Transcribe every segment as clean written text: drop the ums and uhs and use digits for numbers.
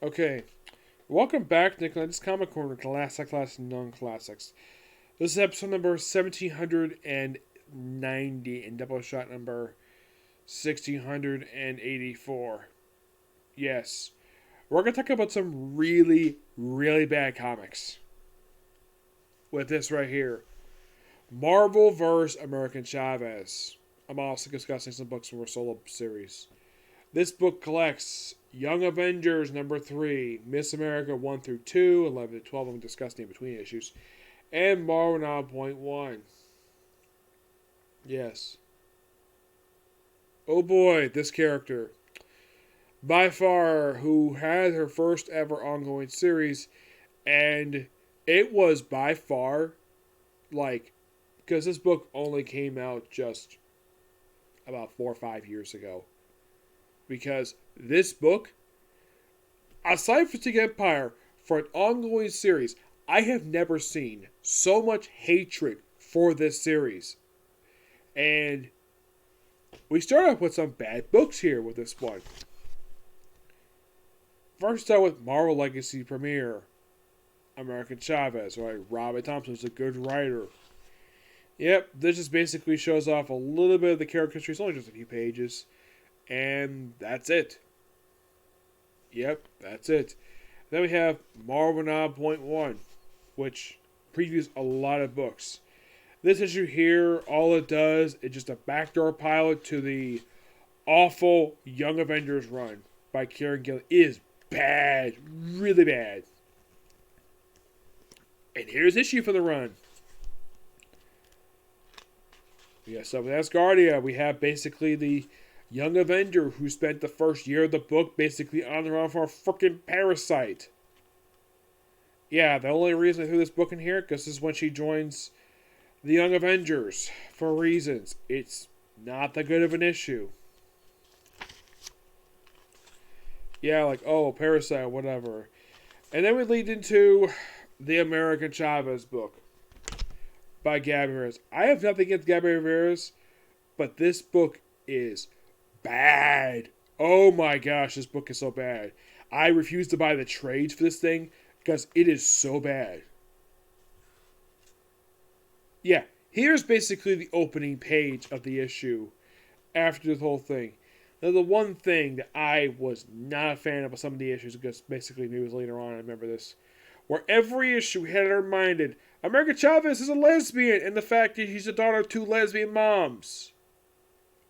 Okay, welcome back to Nicholas Comic Corner, Classic and Non-Classics. This is episode number 1790 and Doubleshot number 1684. Yes, we're going to talk about some really, really bad comics. With this right here, Marvel vs. American Chavez. I'm also discussing some books from our solo series. This book collects Young Avengers number 3, Miss America 1 through 2, 11 to 12, I'm discussing in between issues, and Marvel 9.1. Yes. Oh boy, this character. By far, who had her first ever ongoing series, and it was by far, because this book only came out just about 4 or 5 years ago. Because this book, aside from Secret Empire, for an ongoing series, I have never seen so much hatred for this series. And we start off with some bad books here with this one. First start with Marvel Legacy Premiere. American Chavez, right? Robert Thompson's a good writer. Yep, this just basically shows off a little bit of the character history. It's only just a few pages. And that's it. Yep, that's it. Then we have Marvel 9.1, which previews a lot of books. This issue here, all it does is just a backdoor pilot to the awful Young Avengers run by Kieran Gillen. It is bad, really bad. And here's issue for the run. We got stuff with Asgardia. We have basically the Young Avenger who spent the first year of the book basically on the run for a freaking parasite. Yeah, the only reason I threw this book in here because this is when she joins the Young Avengers for reasons. It's not that good of an issue. Yeah, like, oh, parasite, whatever. And then we lead into the American Chavez book by Gabby Ramirez. I have nothing against Gabby Ramirez, but this book is bad. Oh my gosh, this book is so bad. I refuse to buy the trades for this thing because it is so bad. Yeah, here's basically the opening page of the issue after this whole thing. Now, the one thing that I was not a fan of some of the issues, because basically maybe it was later on, I remember this, where every issue we had her reminded, America Chavez is a lesbian, and the fact that she's the daughter of 2 lesbian moms.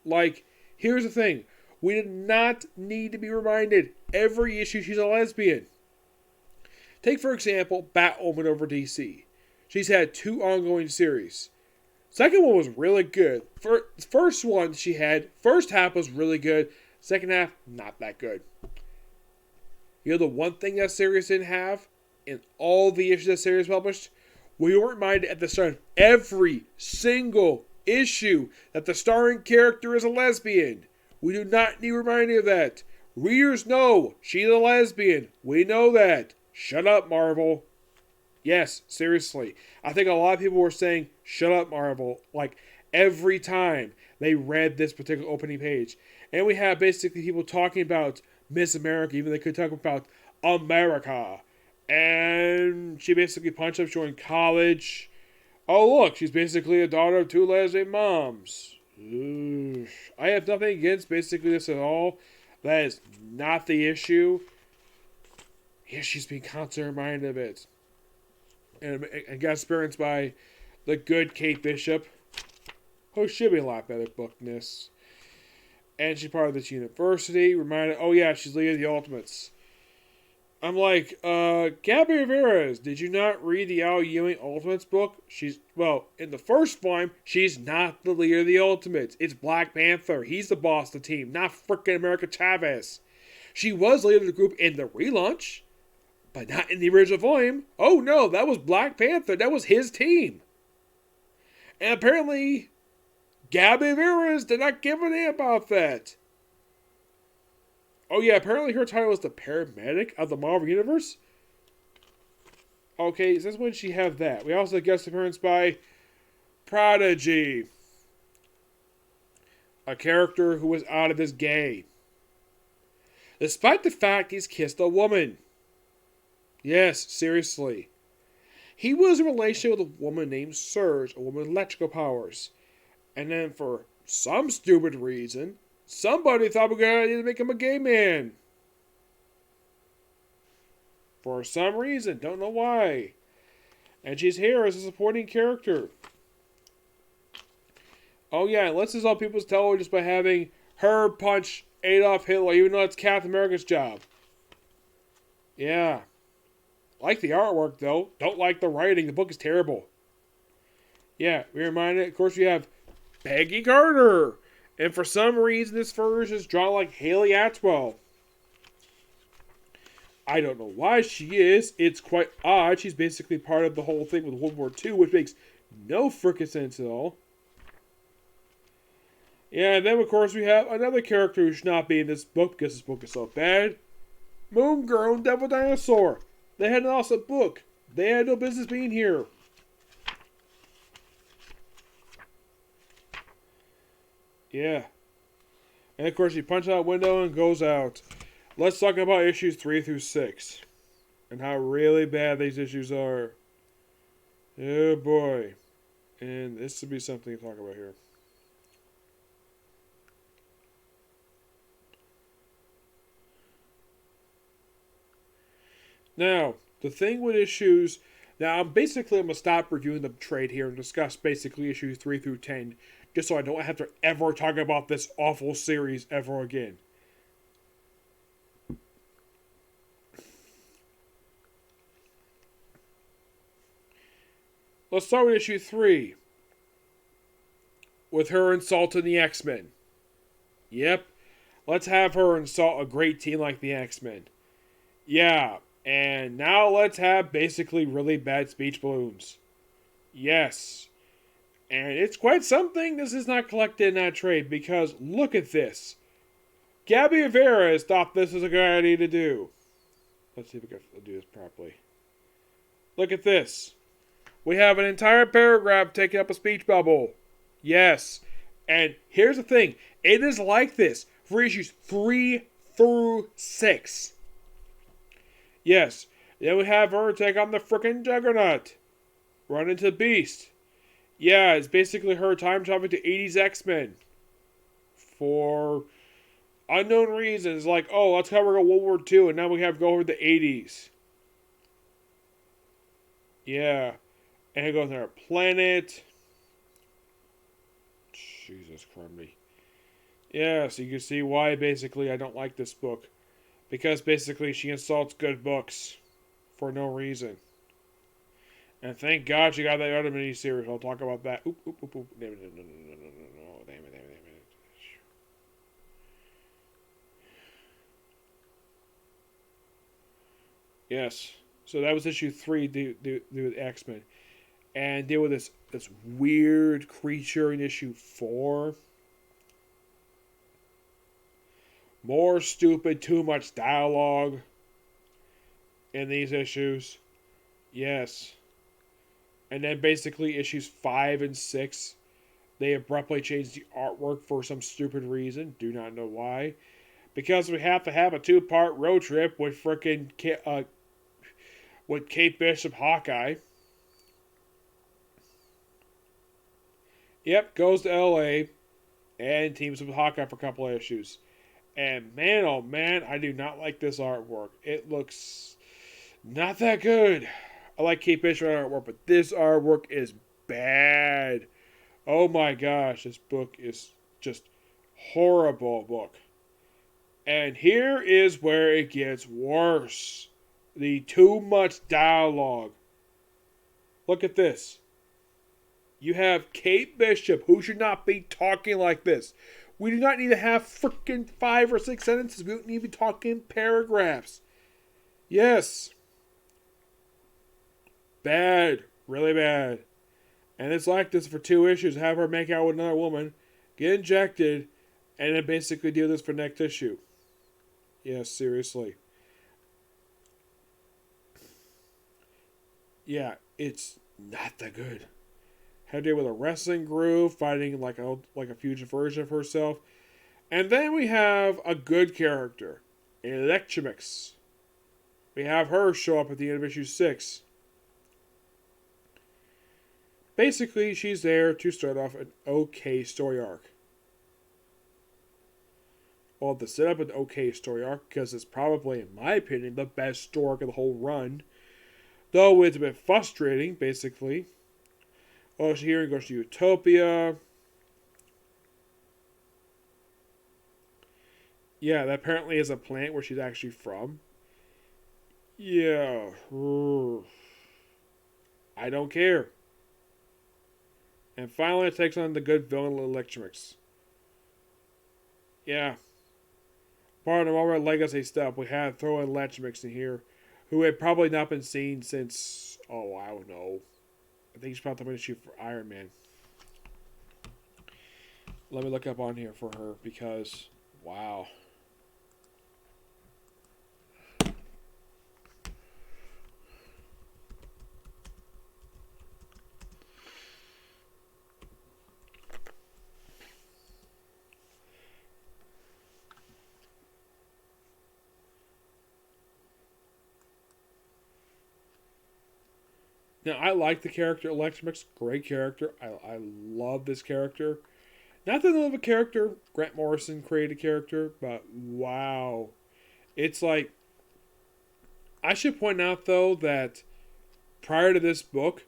Like, here's the thing. We did not need to be reminded every issue she's a lesbian. Take, for example, Batwoman over DC. She's had 2 ongoing series. Second one was really good. First one she had, first half was really good. Second half, not that good. You know the one thing that series didn't have in all the issues that series published? We were reminded at the start of every single issue that the starring character is a lesbian. We do not need reminding of that. Readers know she's a lesbian. We know that. Shut up, Marvel. Yes, seriously. I think a lot of people were saying, shut up, Marvel, like every time they read this particular opening page. And we have basically people talking about Miss America, even they could talk about America. And she basically punched up showing college. Oh, look, she's basically a daughter of 2 lesbian moms. Ugh. I have nothing against basically this at all. That is not the issue. Yeah, she's being constantly reminded of it. And got experienced by the good Kate Bishop. Oh, she'll be a lot better book than this. And she's part of this university. Reminded, oh yeah, she's leader of the Ultimates. I'm like, Gabby Ramirez, did you not read the Al Ewing Ultimates book? In the first volume, she's not the leader of the Ultimates. It's Black Panther. He's the boss of the team, not frickin' America Chavez. She was leader of the group in the relaunch, but not in the original volume. Oh no, that was Black Panther. That was his team. And apparently, Gabby Ramirez did not give a damn about that. Oh yeah, apparently her title was the paramedic of the Marvel Universe. Okay, since when did she have that? We also had guest appearance by Prodigy. A character who was out of his gay. Despite the fact he's kissed a woman. Yes, seriously. He was in a relationship with a woman named Serge, a woman with electrical powers. And then for some stupid reason, somebody thought we were going to make him a gay man. For some reason, don't know why. And she's here as a supporting character. Oh yeah, let's just all people's tell just by having her punch Adolf Hitler, even though it's Captain America's job. Yeah. Like the artwork, though. Don't like the writing. The book is terrible. Yeah, we reminded, of course, we have Peggy Carter. And for some reason, this version is drawn like Haley Atwell. I don't know why she is. It's quite odd. She's basically part of the whole thing with World War II, which makes no frickin' sense at all. Yeah, and then, of course, we have another character who should not be in this book because this book is so bad. Moon Girl and Devil Dinosaur. They had an awesome book. They had no business being here. Yeah. And, of course, she punches out a window and goes out. Let's talk about issues 3 through 6. And how really bad these issues are. Oh, boy. And this would be something to talk about here. Now, the thing with issues... Now, I'm going to stop reviewing the trade here and discuss basically issues 3 through 10, just so I don't have to ever talk about this awful series ever again. Let's start with issue 3. With her insulting the X-Men. Yep. Let's have her insult a great team like the X-Men. Yeah. And now let's have basically really bad speech balloons. Yes. And it's quite something this is not collected in that trade, because look at this. Gabby Rivera has thought this is a good idea to do. Let's see if we can do this properly. Look at this. We have an entire paragraph taking up a speech bubble. Yes. And here's the thing. It is like this for issues 3 through 6. Yes. Then we have her take on the frickin' Juggernaut. Run into Beast. Yeah, it's basically her time traveling to 80s X-Men. For unknown reasons. Like, oh, let's cover World War II, and now we have to go over the 80s. Yeah. And it goes on our planet. Jesus Christ. Yeah, so you can see why basically I don't like this book. Because basically she insults good books. For no reason. And thank God she got that other miniseries. I'll talk about that. Oop. Damn it. No. Damn it. Yes. So that was issue 3, do with X-Men. And deal with this weird creature in issue 4. More stupid, too much dialogue in these issues. Yes. And then basically issues 5 and 6, they abruptly changed the artwork for some stupid reason. Do not know why. Because we have to have a 2-part road trip with frickin' with Kate Bishop Hawkeye. Yep, goes to LA and teams up with Hawkeye for a couple of issues. And man, oh man, I do not like this artwork. It looks not that good. I like Kate Bishop artwork, but this artwork is bad. Oh my gosh, this book is just horrible book. And here is where it gets worse. The too much dialogue. Look at this. You have Kate Bishop, who should not be talking like this. We do not need to have freaking 5 or 6 sentences. We don't need to be talking paragraphs. Yes. Bad. Really bad. And it's like this for 2 issues. Have her make out with another woman, get injected, and then basically do this for next issue. Yes, seriously. Yeah, it's not that good. Had to deal with a wrestling groove, fighting like a future version of herself. And then we have a good character. Electromix. We have her show up at the end of issue 6. Basically, she's there to start off an okay story arc. Well, to set up an okay story arc, because it's probably, in my opinion, the best story arc of the whole run. Though it's a bit frustrating, basically. Oh, she here goes to Utopia. Yeah, that apparently is a planet where she's actually from. Yeah. I don't care. And finally, it takes on the good villain Electromix. Yeah. Part of all our legacy stuff, we had throw in Electromix in here, who had probably not been seen since, oh, I don't know. I think he's probably going to shoot for Iron Man. Let me look up on here for her because, wow. Now, I like the character Electromix. Great character. I love this character. Not that of a character Grant Morrison created a character, but wow. It's like, I should point out, though, that prior to this book,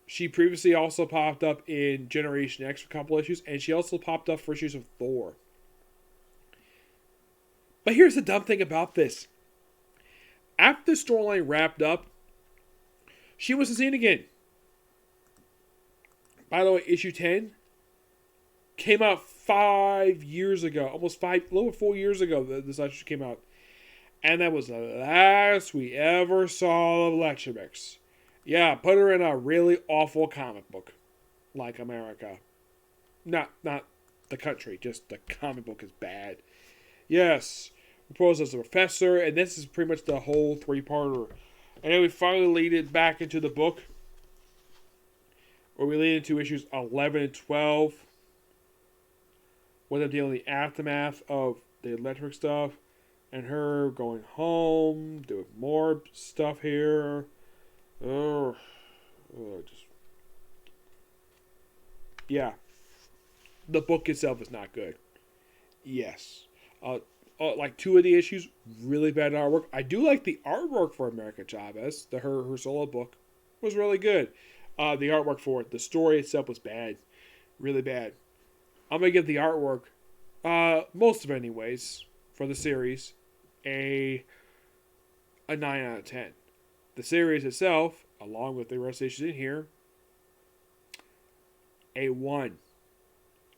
she previously also popped up in Generation X for a couple issues, and she also popped up for issues of Thor. But here's the dumb thing about this. After the storyline wrapped up, she wasn't seen again. By the way, issue 10 came out 5 years ago. Almost 5, a little over 4 years ago, this issue came out. And that was the last we ever saw of Electromix. Yeah, put her in a really awful comic book. Like America. Not the country, just the comic book is bad. Yes, proposed as a professor, and this is pretty much the whole 3-parter. And then we finally lead it back into the book, where we lead into issues 11 and 12, with them dealing with the aftermath of the electric stuff, and her going home, doing more stuff here. Yeah. The book itself is not good. Yes. Like 2 of the issues, really bad artwork. I do like the artwork for America Chavez. Her solo book was really good. The artwork for it, the story itself was bad, really bad. I'm gonna give the artwork, most of it anyways, for the series, a 9 out of 10. The series itself, along with the rest of the issues in here, a 1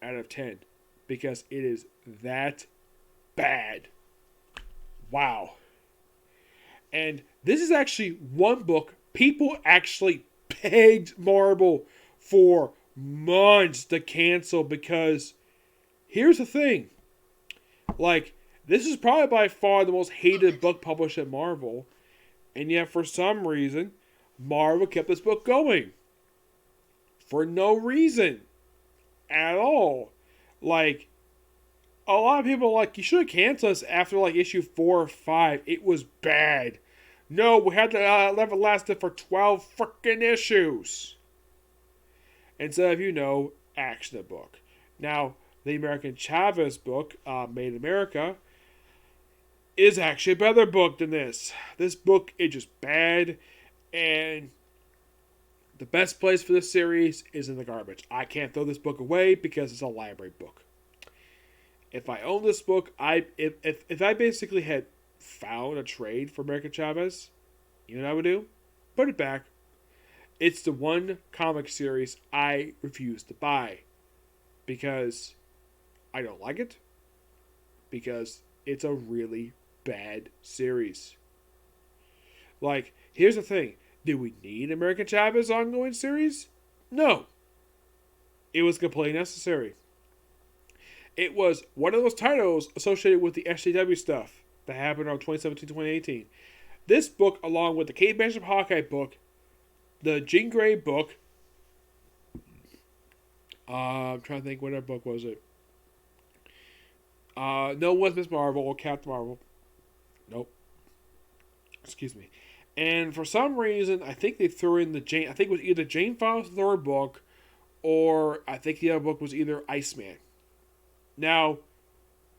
out of 10, because it is that bad. Wow. And this is actually one book people actually begged Marvel for months to cancel, because here's the thing. Like, this is probably by far the most hated book published at Marvel, and yet for some reason Marvel kept this book going. For no reason at all. Like, a lot of people are like, you should have canceled us after like issue 4 or 5. It was bad. No, we had to let it last for 12 freaking issues. Instead of, action the book. Now, the American Chavez book, Made in America, is actually a better book than this. This book is just bad, and the best place for this series is in the garbage. I can't throw this book away because it's a library book. If I own this book, if I basically had found a trade for American Chavez, you know what I would do? Put it back. It's the one comic series I refuse to buy, because I don't like it, because it's a really bad series. Like, here's the thing. Do we need American Chavez ongoing series? No. It was completely necessary. It was one of those titles associated with the SJW stuff that happened around 2017-2018. This book, along with the Kate Bishop Hawkeye book, the Jean Grey book, I'm trying to think, what other book was it? No, it was Miss Marvel or Captain Marvel. Excuse me. And for some reason, I think they threw in the Jane. I think it was either Jane Fost's third book, or I think the other book was either Iceman. Now,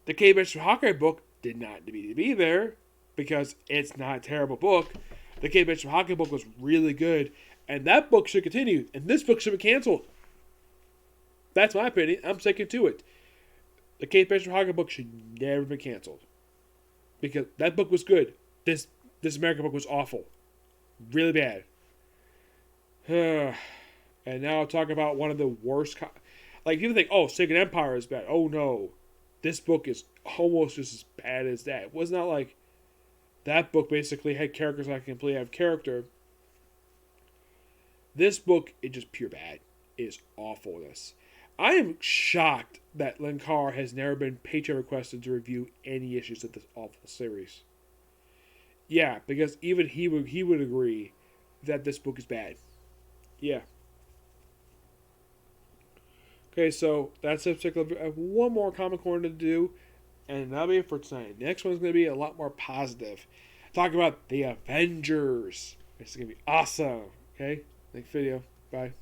the Kate Bishop Hawkeye book did not need to be there because it's not a terrible book. The Kate Bishop Hawkeye book was really good, and that book should continue, and this book should be canceled. That's my opinion. I'm sticking to it. The Kate Bishop Hawkeye book should never be canceled because that book was good. This American book was awful, really bad. And now I'll talk about one of the worst. Like, people think, oh, Second Empire is bad. Oh no, this book is almost just as bad as that. It was not like that book basically had characters that completely have character. This book is just pure bad. It is awfulness. I am shocked that Len Carr has never been Patreon requested to review any issues of this awful series. Yeah, because even he would agree that this book is bad. Yeah. Okay, so that's a particular. I have one more comic corner to do, and that'll be it for tonight. The next one's going to be a lot more positive. Talk about the Avengers. It's going to be awesome. Okay, next video. Bye.